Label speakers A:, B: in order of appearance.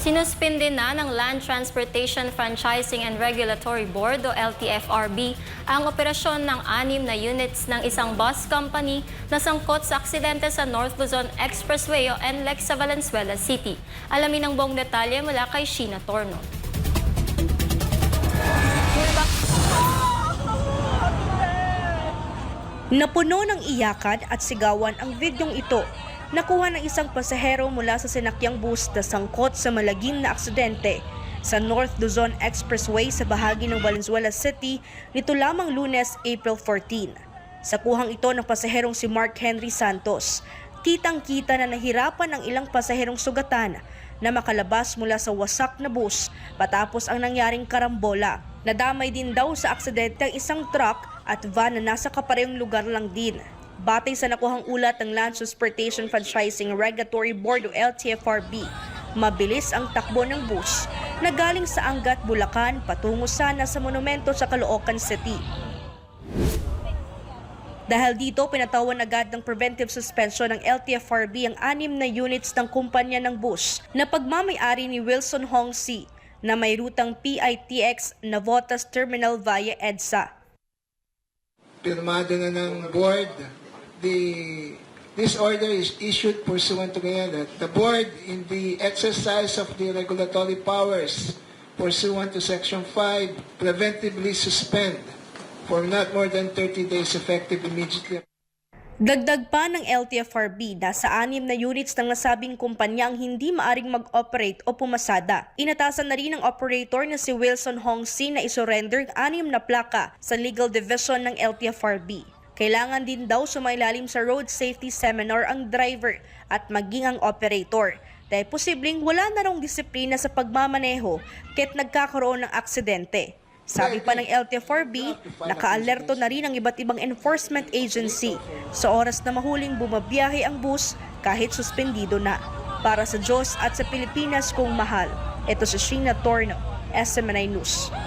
A: Sinuspinde na ng Land Transportation Franchising and Regulatory Board o LTFRB ang operasyon ng 6 na units ng isang bus company na sangkot sa aksidente sa North Luzon Expressway o NLEX sa Valenzuela City. Alamin ang buong detalye mula kay Sheena Torno.
B: Napuno ng iyakan at sigawan ang videong ito. Nakuha ng isang pasahero mula sa sinakyang bus na sangkot sa malagim na aksidente sa North Luzon Expressway sa bahagi ng Valenzuela City nito lamang Lunes, April 14. Sa kuhang ito ng pasaherong si Mark Henry Santos, kitang-kita na nahirapan ang ilang pasaherong sugatan na makalabas mula sa wasak na bus patapos ang nangyaring karambola. Nadamay din daw sa aksidente ang isang truck at van na nasa kaparehong lugar lang din. Batay sa nakuhang ulat ng Land Transportation Franchising Regulatory Board o LTFRB, mabilis ang takbo ng bus na galing sa Angat, Bulacan patungo sana sa monumento sa Caloocan City. Dahil dito, pinatawan agad ng preventive suspension ng LTFRB ang 6 na units ng kumpanya ng bus na pagmamay-ari ni Wilson Hong C. na may rutang PITX Navotas Terminal via EDSA.
C: Pirmado na ng board. This order is issued pursuant to that the board, in the exercise of the regulatory powers pursuant to Section 5, preventively suspend for not more than 30 days effective immediately.
B: Dagdag pa ng LTFRB na sa 6 na units ng nasabing kumpanya ang hindi maaring mag-operate o pumasada. Inatasan na rin ng operator na si Wilson Hong C. na isurrender ang 6 na plaka sa Legal Division ng LTFRB. Kailangan din daw sumailalim sa road safety seminar ang driver at maging ang operator dahil posibleng wala na rong disiplina sa pagmamaneho kahit nagkakaroon ng aksidente. Sabi pa ng LTFRB, naka-alerto na rin ang iba't ibang enforcement agency sa oras na mahuling bumabiyahe ang bus kahit suspendido na. Para sa Diyos at sa Pilipinas kong mahal, ito si Sheena Torno, SMNI News.